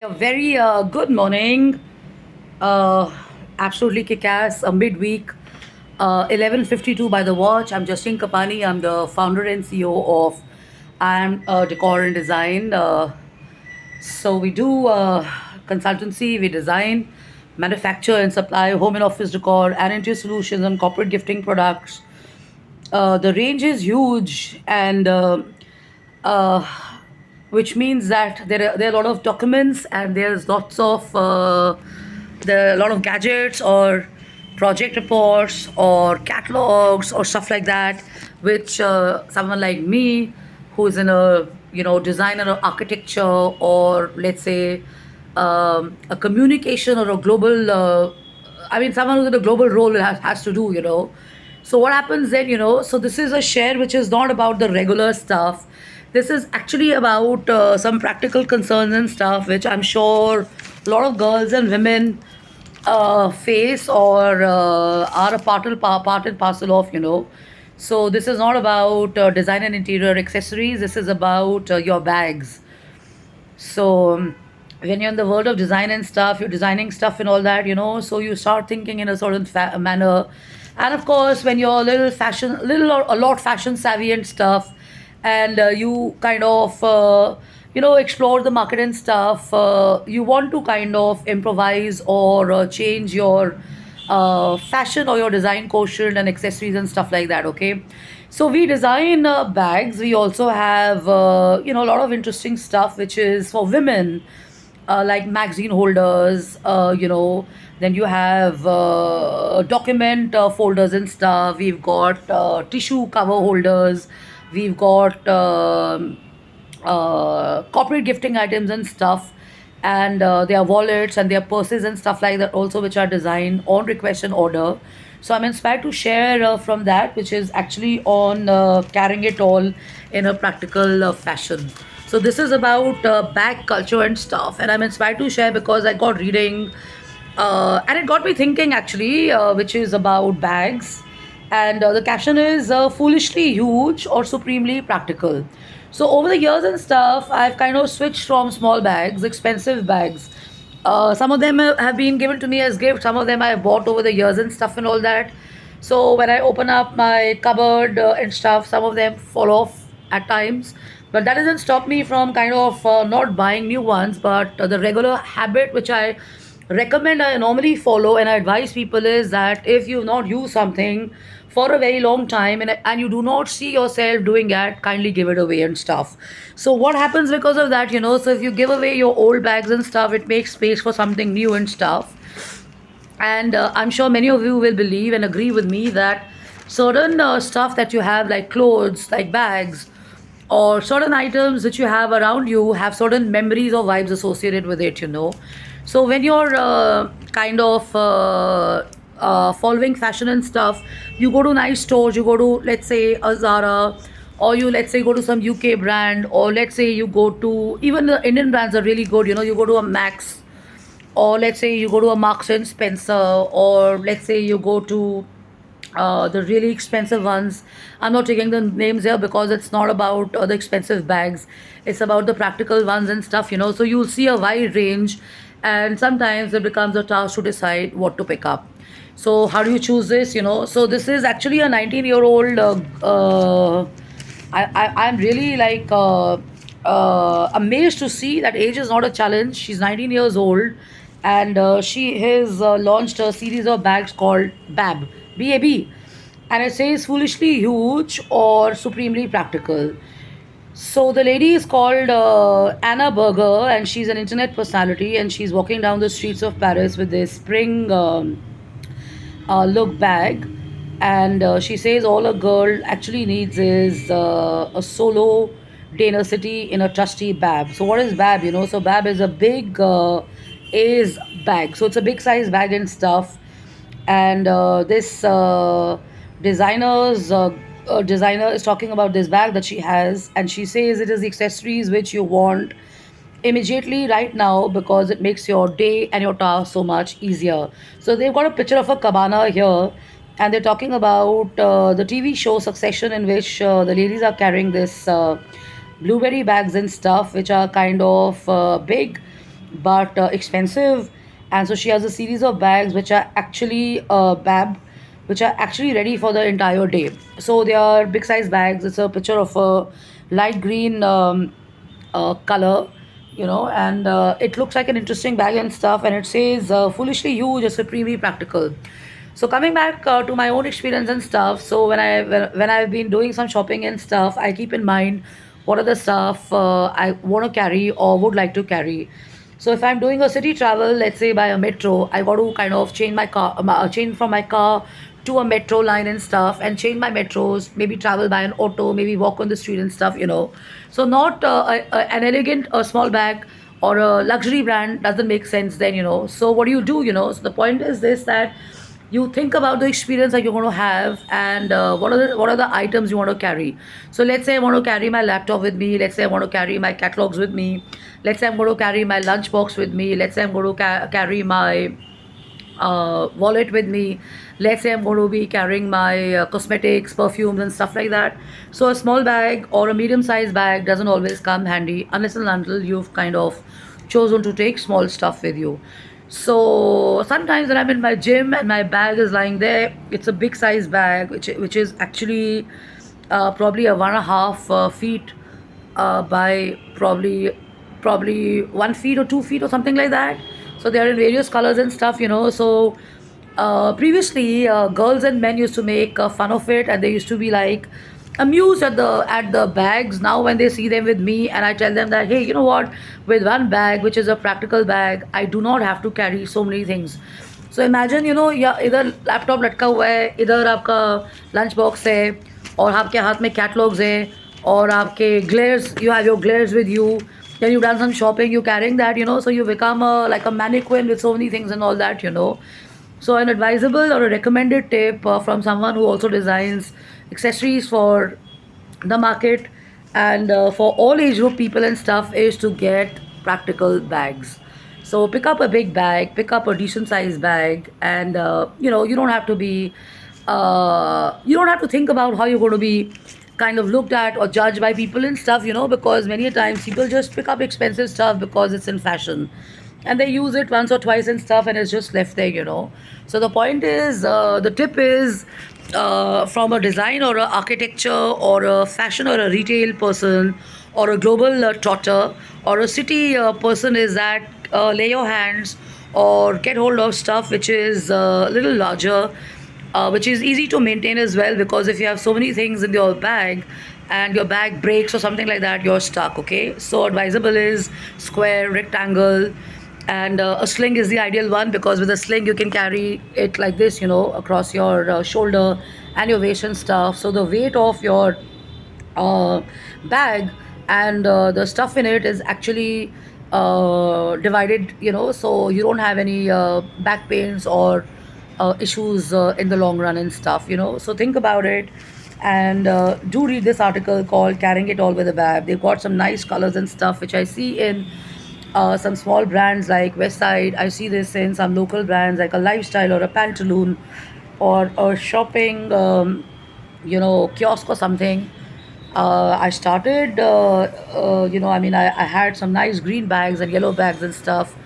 A very good morning. Uh, Absolutely kick-ass. A midweek, 11:52 by the watch. I'm Justine Kapani. I'm the founder and CEO of I'm Decor and Design. So we do consultancy. We design, manufacture, and supply home and office decor and interior solutions and corporate gifting products. The range is huge, and uh, which means that there are a lot of documents and there's lots of there are a lot of gadgets or project reports or catalogs or stuff like that, which someone like me, who's in a designer or architecture or let's say a communication or a global someone who's in a global role has to do, so what happens then, so this is a share which is not about the regular stuff. This is actually about some practical concerns and stuff which I'm sure a lot of girls and women face or are a part and parcel of, so this is not about design and interior accessories. This is about your bags. So when you're in the world of design and stuff, you're designing stuff and all that, so you start thinking in a certain manner. And of course, when you're a little fashion, little or a lot fashion savvy and stuff, and you kind of, explore the market and stuff, you want to kind of improvise or change your fashion or your design quotient and accessories and stuff like that. Okay, so we design bags. We also have a lot of interesting stuff which is for women, like magazine holders. Then you have document folders and stuff. We've got tissue cover holders. We've got corporate gifting items and stuff, and their wallets and their purses and stuff like that also, which are designed on request and order. So I'm inspired to share from that, which is actually on carrying it all in a practical fashion. So this is about bag culture and stuff, and I'm inspired to share because I got reading, and it got me thinking actually, which is about bags, and the caption is foolishly huge or supremely practical. So over the years and stuff, I've kind of switched from small bags, expensive bags. Some of them have been given to me as gifts. Some of them I bought over the years and stuff and all that. So when I open up my cupboard and stuff, some of them fall off at times. But that doesn't stop me from kind of not buying new ones. But the regular habit which I recommend, I normally follow, and I advise people is that if you've not used something for a very long time, and you do not see yourself doing it, kindly give it away and stuff. So what happens because of that, so if you give away your old bags and stuff, it makes space for something new and stuff. And I'm sure many of you will believe and agree with me that certain stuff that you have, like clothes, like bags, or certain items that you have around you, have certain memories or vibes associated with it, so when you're kind of following fashion and stuff, you go to nice stores, you go to, let's say, a Zara, or you, let's say, go to some UK brand, or let's say you go to, even the Indian brands are really good, you go to a Max, or let's say you go to a Marks and Spencer, or let's say you go to the really expensive ones. I'm not taking the names here because it's not about the expensive bags. It's about the practical ones and stuff, So you'll see a wide range, and sometimes it becomes a task to decide what to pick up. So how do you choose this? So this is actually a 19-year-old. I'm really like amazed to see that age is not a challenge. She's 19 years old, and she has launched a series of bags called BAB, and it says foolishly huge or supremely practical. So the lady is called Anna Berger, and she's an internet personality, and she's walking down the streets of Paris with this spring look bag, and she says all a girl actually needs is a solo dinner city in a trusty bab. So what is bab? So bab is a big A's bag. So it's a big size bag and stuff, and this designer is talking about this bag that she has, and she says it is the accessories which you want immediately right now because it makes your day and your task so much easier. So they've got a picture of a cabana here, and they're talking about the TV show Succession, in which the ladies are carrying this blueberry bags and stuff, which are kind of big, but expensive. And so she has a series of bags which are actually bab, which are actually ready for the entire day. So they are big size bags. It's a picture of a light green color, and it looks like an interesting bag and stuff. And it says foolishly huge, supremely practical. So coming back to my own experience and stuff. So when I've been doing some shopping and stuff, I keep in mind what are the stuff I want to carry or would like to carry. So if I'm doing a city travel, let's say by a metro, I got to kind of change from my car to a metro line and stuff, and change my metros. Maybe travel by an auto, maybe walk on the street and stuff. So not an elegant small bag or a luxury brand doesn't make sense then. So what do you do? So the point is this, that you think about the experience that you're going to have, and what are the items you want to carry. So let's say I want to carry my laptop with me. Let's say I want to carry my catalogs with me. Let's say I'm going to carry my lunchbox with me. Let's say I'm going to carry my wallet with me. Let's say I'm going to be carrying my cosmetics, perfumes, and stuff like that. So a small bag or a medium-sized bag doesn't always come handy unless and until you've kind of chosen to take small stuff with you. So sometimes when I'm in my gym and my bag is lying there, it's a big size bag, which is actually probably a 1.5 feet by probably 1 feet or 2 feet or something like that. So they are in various colors and stuff. So previously, girls and men used to make fun of it, and they used to be like amused at the bags. Now when they see them with me, and I tell them that, hey, you know what, with one bag, which is a practical bag, I do not have to carry so many things. So imagine, या इधर laptop लटका हुआ है, इधर आपका lunch box है, और आपके हाथ में कैटलॉग्स है, और आपके glares, you have your glares with you. Then you've done some shopping, you're carrying that. So you become like a mannequin with so many things and all that. So an advisable or a recommended tip from someone who also designs accessories for the market and for all age group people and stuff is to get practical bags. So pick up a big bag, pick up a decent sized bag, and you don't have to think about how you're going to be kind of looked at or judged by people and stuff, because many a times people just pick up expensive stuff because it's in fashion, and they use it once or twice and stuff, and it's just left there. So the point is, the tip is, from a design or a architecture or a fashion or a retail person or a global trotter or a city person, is that lay your hands or get hold of stuff which is a little larger, which is easy to maintain as well, because if you have so many things in your bag and your bag breaks or something like that, you're stuck. Okay, so advisable is square, rectangle, and a sling is the ideal one, because with a sling you can carry it like this, across your shoulder and your waist and stuff. So the weight of your uh, bag and the stuff in it is actually divided, so you don't have any back pains or issues in the long run and stuff. So think about it, and do read this article called Carrying It All with a Bag. They've got some nice colors and stuff, which I see in some small brands like Westside. I see this in some local brands like a Lifestyle or a Pantaloon or a shopping, kiosk or something. I started, I mean, I had some nice green bags and yellow bags and stuff.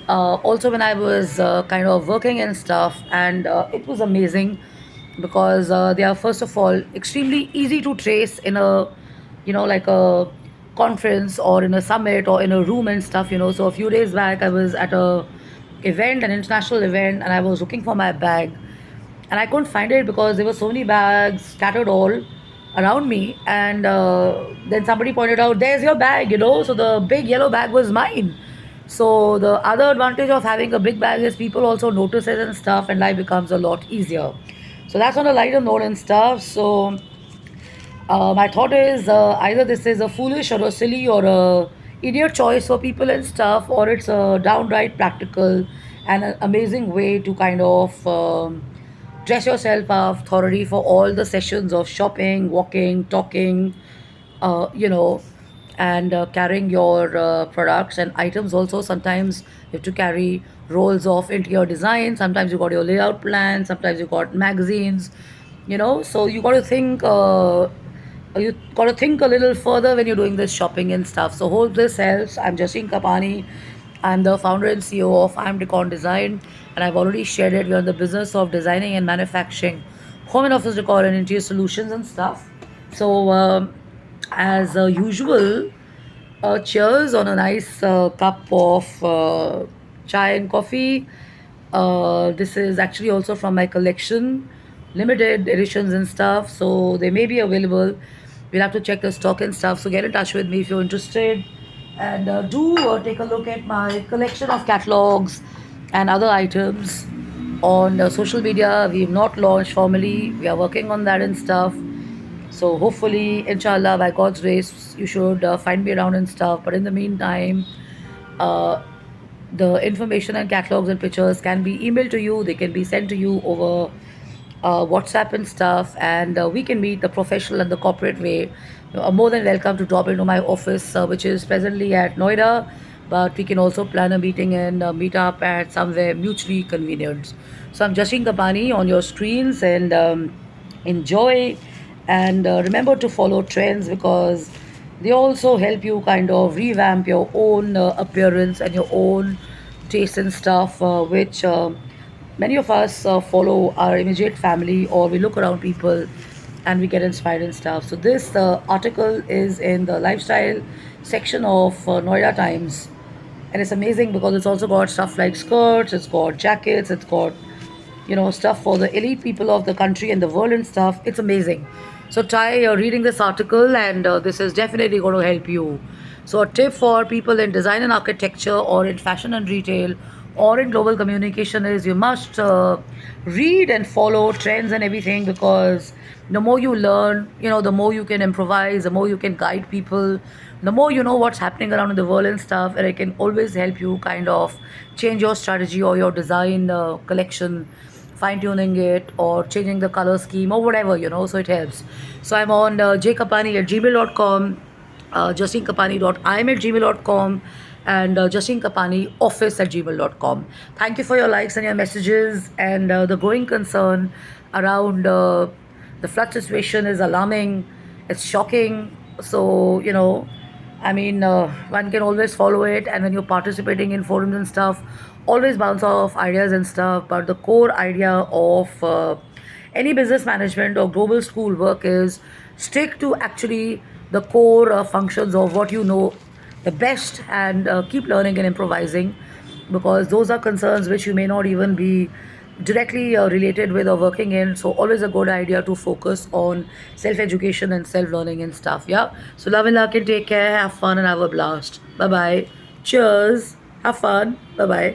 Also, when I was kind of working and stuff, and it was amazing because they are, first of all, extremely easy to trace in like a conference or in a summit or in a room and stuff. So a few days back, I was at an international event, and I was looking for my bag, and I couldn't find it because there were so many bags scattered all around me. And then somebody pointed out, "There's your bag." So the big yellow bag was mine. So the other advantage of having a big bag is people also notice it and stuff, and life becomes a lot easier. So that's on a lighter note and stuff. So my thought is, either this is a foolish or a silly or a idiot choice for people and stuff, or it's a downright practical and an amazing way to kind of dress yourself up thoroughly for all the sessions of shopping, walking, talking, uh, you know, and carrying your products and items. Also, sometimes you have to carry rolls of interior design. Sometimes you got your layout plan. Sometimes you got magazines. So you got to think. You got to think a little further when you're doing this shopping and stuff. So hope this helps. I'm Jaseen Kapani. I'm the founder and CEO of I'm Decon Design, and I've already shared it. We're in the business of designing and manufacturing home and office decor and interior solutions and stuff. So, as usual, cheers on a nice cup of chai and coffee. This is actually also from my collection, limited editions and stuff. So they may be available. We'll have to check the stock and stuff. So get in touch with me if you're interested. And do take a look at my collection of catalogs and other items on social media. We've not launched formally. We are working on that and stuff. So hopefully, inshallah, by God's grace, you should find me around and stuff. But in the meantime, uh, the information and catalogs and pictures can be emailed to you. They can be sent to you over WhatsApp and stuff, and we can meet the professional and the corporate way. You are more than welcome to drop into my office, which is presently at Noida. But we can also plan a meeting and meet up at somewhere mutually convenient. So I'm Jashin Kapani on your screens, and enjoy. And remember to follow trends because they also help you kind of revamp your own appearance and your own taste and stuff, which many of us follow our immediate family or we look around people and we get inspired and stuff. So this article is in the lifestyle section of Noida Times, and it's amazing because it's also got stuff like skirts, it's got jackets, it's got stuff for the elite people of the country and the world and stuff. It's amazing. So try reading this article, and this is definitely going to help you. So a tip for people in design and architecture or in fashion and retail or in global communication is you must read and follow trends and everything, because the more you learn, the more you can improvise, the more you can guide people, the more you know what's happening around in the world and stuff, and it can always help you kind of change your strategy or your design collection, fine tuning it or changing the color scheme or whatever, so it helps. So I'm on jkapani@gmail.com, justinkapani.im@gmail.com, and Justine Kapani office at gmail.com. Thank you for your likes and your messages. And the growing concern around the flood situation is alarming. It's shocking. So, one can always follow it. And when you're participating in forums and stuff, always bounce off ideas and stuff. But the core idea of any business management or global school work is stick to actually the core functions of what you know the best, and keep learning and improvising, because those are concerns which you may not even be directly related with or working in. So always a good idea to focus on self-education and self-learning and stuff. Yeah, so love and luck and take care, have fun and have a blast. Bye bye. Cheers, have fun. Bye bye.